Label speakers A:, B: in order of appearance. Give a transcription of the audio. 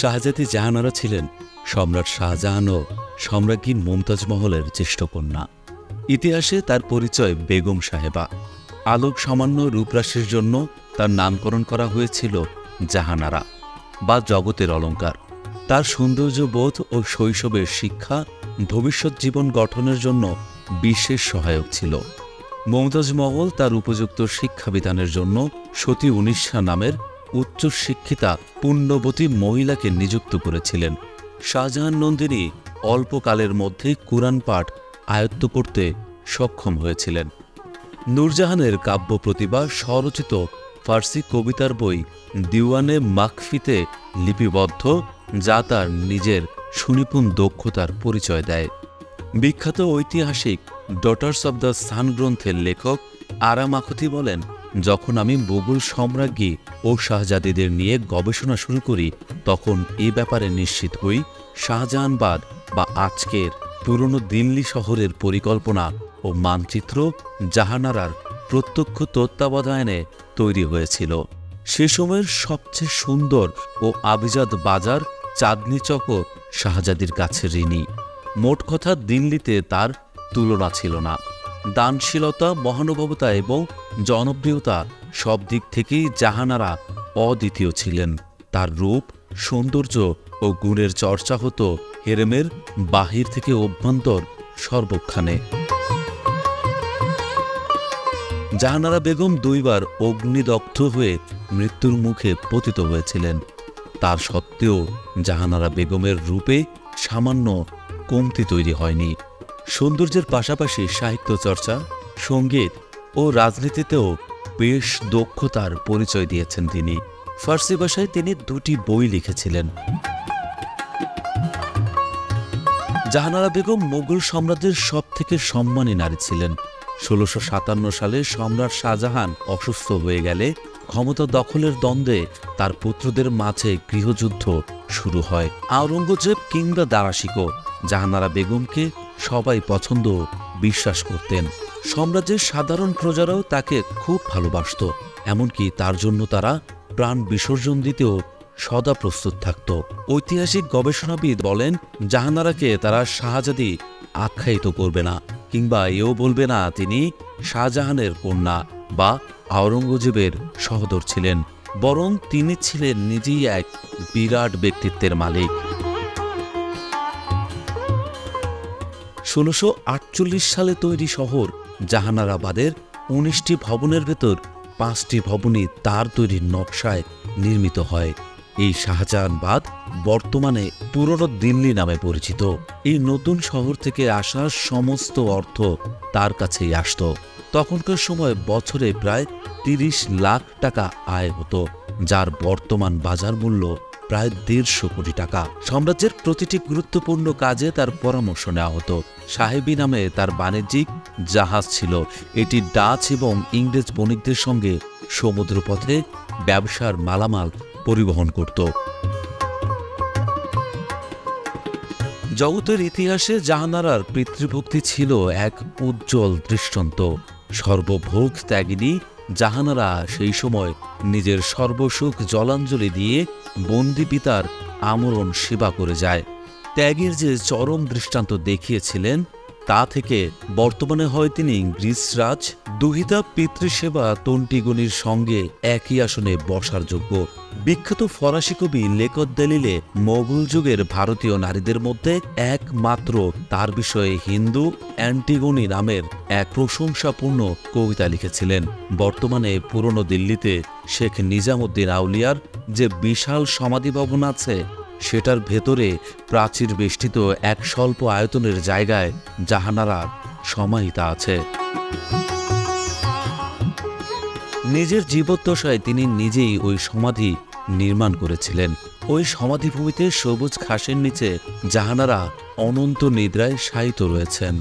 A: শাহজাদি জাহানারা ছিলেন সম্রাট শাহজাহান ও সম্রাজ্ঞী মুমতাজ মহলের জ্যেষ্ঠ কন্যা। ইতিহাসে তার পরিচয় বেগম সাহেবা। আলোক সামান্য রূপরাশির জন্য তার নামকরণ করা হয়েছিল জাহানারা বা জগতের অলঙ্কার। তার সৌন্দর্যবোধ ও শৈশবের শিক্ষা ভবিষ্যৎ জীবন গঠনের জন্য বিশেষ সহায়ক ছিল। মুমতাজ মহল তার উপযুক্ত শিক্ষাবিধানের জন্য সতী উনিশা নামের উচ্চশিক্ষিতা পুণ্যবতী মহিলাকে নিযুক্ত করেছিলেন। শাহজাহান নন্দিনী অল্পকালের মধ্যে কুরআন পাঠ আয়ত্ত করতে সক্ষম হয়েছিলেন। নূরজাহানের কাব্য প্রতিভা স্বরচিত ফার্সি কবিতার বই দিওয়ানে মাকফিতে লিপিবদ্ধ, যা তার নিজের সুনিপুণ দক্ষতার পরিচয় দেয়। বিখ্যাত ঐতিহাসিক ডটার্স অব দ্য সান গ্রন্থের লেখক আরা মাখতি বলেন, যখন আমি মুঘল সম্রাজ্ঞী ও শাহজাদিদের নিয়ে গবেষণা শুরু করি, তখন এ ব্যাপারে নিশ্চিত হই শাহজাহানবাদ বা আজকের পুরনো দিল্লি শহরের পরিকল্পনা ও মানচিত্র জাহানারার প্রত্যক্ষ তত্ত্বাবধানে তৈরি হয়েছিল। সে সময়ের সবচেয়ে সুন্দর ও আভিজাত বাজার চাঁদনি চকও শাহজাদির কাছে ঋণী। মোট কথা, দিল্লিতে তার তুলনা ছিল না। দানশীলতা, মহানুভবতা এবং জনপ্রিয়তা সব দিক থেকেই জাহানারা অদ্বিতীয় ছিলেন। তার রূপ, সৌন্দর্য ও গুণের চর্চা হতো হেরেমের বাহির থেকে অভ্যন্তর সর্বক্ষণে। জাহানারা বেগম দুইবার অগ্নিদগ্ধ হয়ে মৃত্যুর মুখে পতিত হয়েছিলেন। তার সত্ত্বেও জাহানারা বেগমের রূপে সামান্য কমতি তৈরি হয়নি। সৌন্দর্যের পাশাপাশি সাহিত্য চর্চা, সঙ্গীত ও রাজনীতিতেও বেশ দক্ষতার পরিচয় দিয়েছেন তিনি। ফার্সি ভাষায় তিনি 2টি বই লিখেছিলেন। জাহানারা বেগম মুঘল সম্রাটদের সবথেকে সম্মানী নারী ছিলেন। 1657 সালে সম্রাট শাহজাহান অসুস্থ হয়ে গেলে ক্ষমতা দখলের দ্বন্দ্বে তার পুত্রদের মাঝে গৃহযুদ্ধ শুরু হয়। আওরঙ্গজেব কিংবা দারাশিকো জাহানারা বেগমকে সবাই পছন্দ ও বিশ্বাস করতেন। সাম্রাজ্যের সাধারণ প্রজারাও তাকে খুব ভালোবাসত, এমনকি তার জন্য তারা প্রাণ বিসর্জন দিতেও সদা প্রস্তুত থাকত। ঐতিহাসিক গবেষণাবিদ বলেন, জাহানারাকে তারা শাহজাদি আখ্যায়িত করবে না, কিংবা এও বলবে না তিনি শাহজাহানের কন্যা বা আওরঙ্গজেবের সহোদর ছিলেন, বরং তিনি ছিলেন নিজেই এক বিরাট ব্যক্তিত্বের মালিক। 1648 সালে তৈরি শহর জাহানারাবাদের 19টি ভবনের ভেতর 5টি ভবনই তার তৈরি নকশায় নির্মিত হয়। এই শাহজাহানবাদ বর্তমানে পুরনো দিল্লি নামে পরিচিত। এই নতুন শহর থেকে আসা সমস্ত অর্থ তার কাছেই আসত। তখনকার সময় বছরে প্রায় 30 লাখ টাকা আয় হতো, যার বর্তমান বাজার মূল্য প্রায় 150 কোটি টাকা। সাম্রাজ্যের প্রতিটি গুরুত্বপূর্ণ কাজে তার পরামর্শ নেওয়া হতো। সাহেবী নামে তার বাণিজ্যিক জাহাজ ছিল। এটি ডাচ এবং ইংরেজ বণিকদের সঙ্গে সমুদ্রপথে ব্যবসার মালামাল পরিবহন করত। জগতের ইতিহাসে জাহানারার পিতৃভক্তি ছিল এক উজ্জ্বল দৃষ্টান্ত। সর্বভোগ ত্যাগিনী জাহানারা সেই সময় নিজের সর্বসুখ জলাঞ্জলি দিয়ে বন্দি পিতার আমরণ সেবা করে যায়। ত্যাগের যে চরম দৃষ্টান্ত দেখিয়েছিলেন, তা থেকে বর্তমানে হয় তিনি গ্রিসরাজ দুহিতা পিতৃসেবা তন্টিগণির সঙ্গে একই আসনে বসার যোগ্য। বিখ্যাত ফরাসি কবি লেকত দেলিলে মোগল যুগের ভারতীয় নারীদের মধ্যে একমাত্র তার বিষয়ে হিন্দু অ্যান্টিগনি নামের এক প্রশংসাপূর্ণ কবিতা লিখেছিলেন। বর্তমানে পুরনো দিল্লিতে শেখ নিজামুদ্দিন আউলিয়ার যে বিশাল সমাধি ভবন আছে, সেটার ভেতরে প্রাচীর বেষ্টিত এক স্বল্প আয়তনের জায়গায় জাহানারার সমাহিতা আছে। নিজের জীবদ্দশায় তিনি নিজেই ওই সমাধি নির্মাণ করেছিলেন। ওই সমাধিভূমিতে সবুজ ঘাসের নিচে জাহানারা অনন্ত নিদ্রায় শায়িত রয়েছেন।